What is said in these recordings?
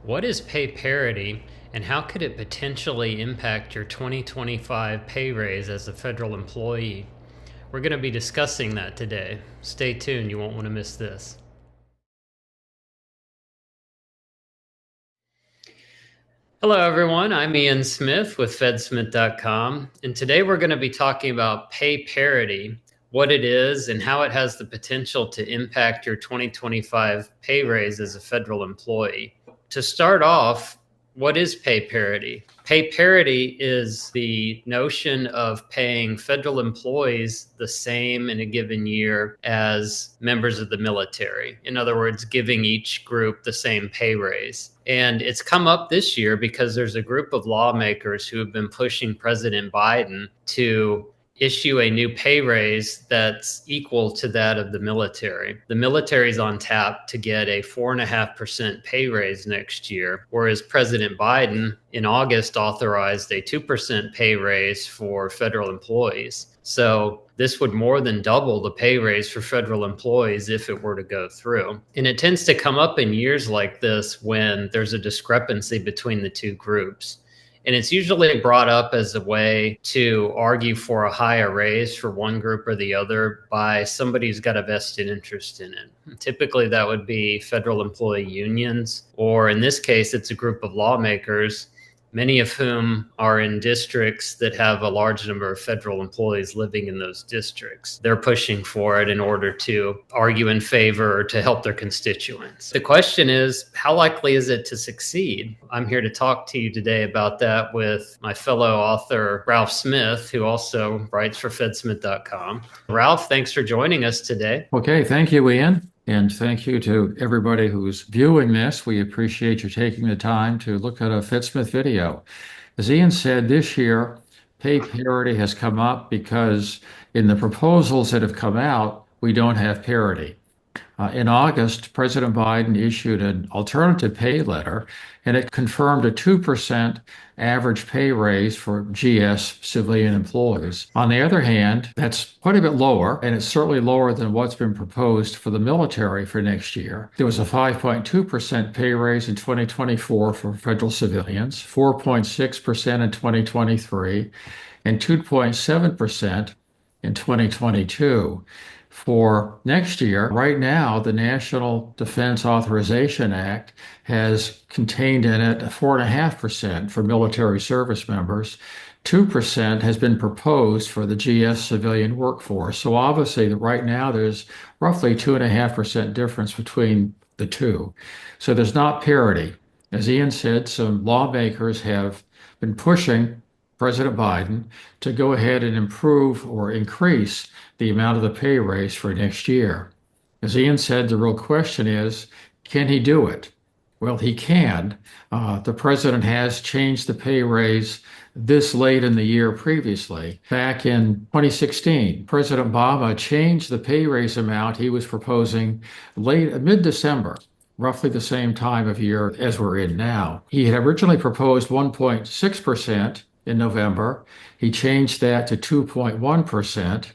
What is pay parity, and how could it potentially impact your 2025 pay raise as a federal employee? We're going to be discussing that today. Stay tuned, you won't want to miss this. Hello, everyone. I'm Ian Smith with FedSmith.com, and today we're going to be talking about pay parity, what it is, and how it has the potential to impact your 2025 pay raise as a federal employee. To start off, what is pay parity? Pay parity is the notion of paying federal employees the same in a given year as members of the military. In other words, giving each group the same pay raise. And it's come up this year because there's a group of lawmakers who have been pushing President Biden to issue a new pay raise that's equal to that of the military. The military's on tap to get a 4.5% pay raise next year, whereas President Biden in August authorized a 2% pay raise for federal employees. So this would more than double the pay raise for federal employees if it were to go through. And it tends to come up in years like this when there's a discrepancy between the two groups. And it's usually brought up as a way to argue for a higher raise for one group or the other by somebody who's got a vested interest in it. Typically, that would be federal employee unions, or in this case, it's a group of lawmakers, many of whom are in districts that have a large number of federal employees living in those districts. They're pushing for it in order to argue in favor or to help their constituents. The question is, how likely is it to succeed? I'm here to talk to you today about that with my fellow author, Ralph Smith, who also writes for FedSmith.com. Ralph, thanks for joining us today. Okay, thank you, Ian. And thank you to everybody who's viewing this. We appreciate you taking the time to look at a FedSmith video. As Ian said, this year, pay parity has come up because in the proposals that have come out, we don't have parity. In August, President Biden issued an alternative pay letter, and it confirmed a 2% average pay raise for GS civilian employees. On the other hand, that's quite a bit lower, and it's certainly lower than what's been proposed for the military for next year. There was a 5.2% pay raise in 2024 for federal civilians, 4.6% in 2023, and 2.7% in 2022. For next year, right now, the National Defense Authorization Act has contained in it 4.5% for military service members. 2% has been proposed for the GS civilian workforce. So obviously, right now, there's roughly 2.5% difference between the two. So there's not parity. As Ian said, some lawmakers have been pushing President Biden to go ahead and improve or increase the amount of the pay raise for next year. As Ian said, the real question is, can he do it? Well, he can. The president has changed the pay raise this late in the year previously. Back in 2016, President Obama changed the pay raise amount he was proposing mid-December, roughly the same time of year as we're in now. He had originally proposed 1.6% in November. He changed that to 2.1%.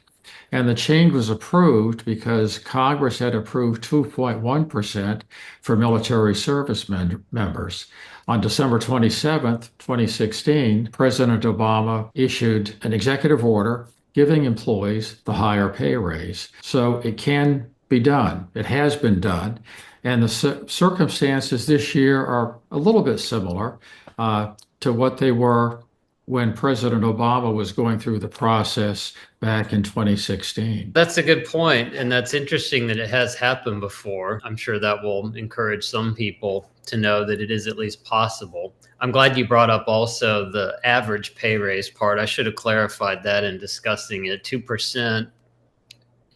And the change was approved because Congress had approved 2.1% for military service members. On December 27th, 2016, President Obama issued an executive order giving employees the higher pay raise. So it can be done. It has been done. And the circumstances this year are a little bit similar to what they were when President Obama was going through the process back in 2016. That's a good point, and that's interesting that it has happened before. I'm sure that will encourage some people to know that it is at least possible. I'm glad you brought up also the average pay raise part. I should have clarified that in discussing it. 2%,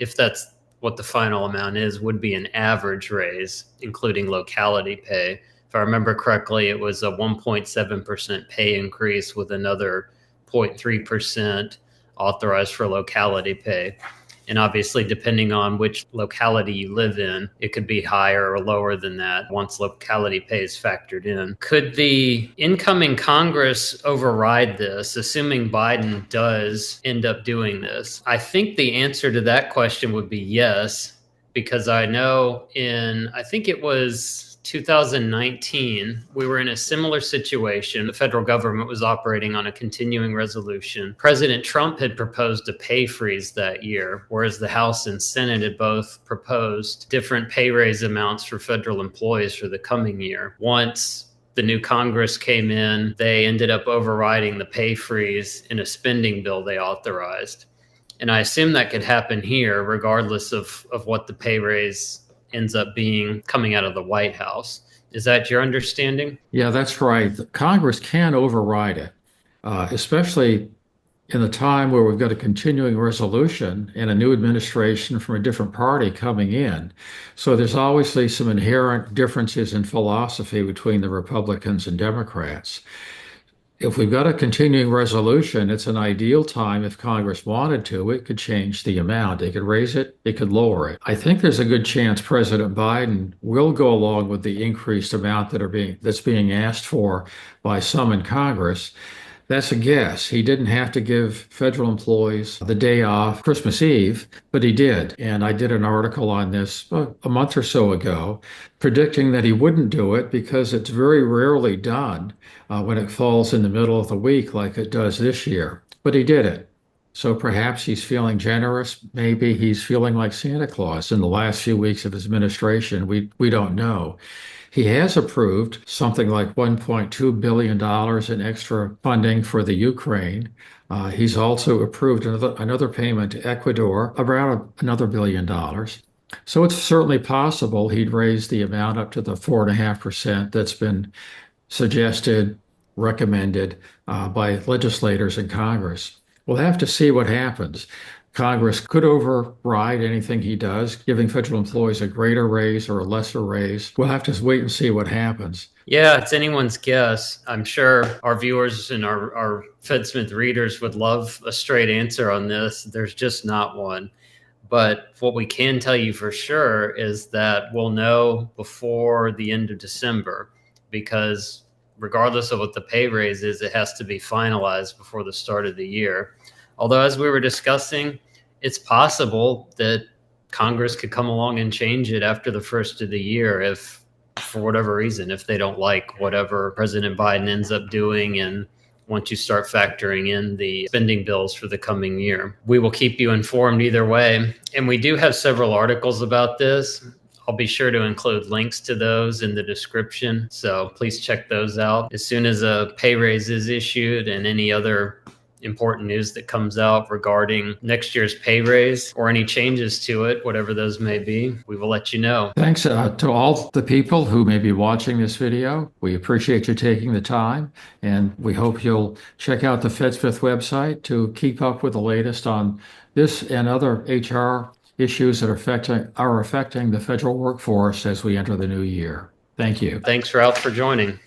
if that's what the final amount is, would be an average raise, including locality pay. If I remember correctly, it was a 1.7% pay increase with another 0.3% authorized for locality pay. And obviously, depending on which locality you live in, it could be higher or lower than that once locality pay is factored in. Could the incoming Congress override this, assuming Biden does end up doing this? I think the answer to that question would be yes, because I know I think it was 2019, we were in a similar situation. The federal government was operating on a continuing resolution. President Trump had proposed a pay freeze that year, whereas the House and Senate had both proposed different pay raise amounts for federal employees for the coming year. Once the new Congress came in, they ended up overriding the pay freeze in a spending bill they authorized. And I assume that could happen here, regardless of what the pay raise ends up being coming out of the White House. Is that your understanding? Yeah, that's right. Congress can override it, especially in a time where we've got a continuing resolution and a new administration from a different party coming in. So there's obviously some inherent differences in philosophy between the Republicans and Democrats. If we've got a continuing resolution, it's an ideal time if Congress wanted to. It could change the amount. It could raise it, it could lower it. I think there's a good chance President Biden will go along with the increased amount that's being asked for by some in Congress. That's a guess. He didn't have to give federal employees the day off Christmas Eve, but he did. And I did an article on this a month or so ago, predicting that he wouldn't do it because it's very rarely done when it falls in the middle of the week like it does this year. But he did it. So perhaps he's feeling generous. Maybe he's feeling like Santa Claus in the last few weeks of his administration. We don't know. He has approved something like $1.2 billion in extra funding for the Ukraine. He's also approved another payment to Ecuador, around another $1 billion. So it's certainly possible he'd raise the amount up to the 4.5% that's been suggested, recommended by legislators in Congress. We'll have to see what happens. Congress could override anything he does, giving federal employees a greater raise or a lesser raise. We'll have to wait and see what happens. Yeah, it's anyone's guess. I'm sure our viewers and our FedSmith readers would love a straight answer on this. There's just not one. But what we can tell you for sure is that we'll know before the end of December, because regardless of what the pay raise is, it has to be finalized before the start of the year. Although, as we were discussing, it's possible that Congress could come along and change it after the first of the year if, for whatever reason, if they don't like whatever President Biden ends up doing, and once you start factoring in the spending bills for the coming year. We will keep you informed either way. And we do have several articles about this. I'll be sure to include links to those in the description, so please check those out. As soon as a pay raise is issued and any other important news that comes out regarding next year's pay raise or any changes to it, whatever those may be, we will let you know. Thanks to all the people who may be watching this video. We appreciate you taking the time, and we hope you'll check out the FedSmith website to keep up with the latest on this and other HR issues that are affecting the federal workforce as we enter the new year. Thank you. Thanks, Ralph, for joining.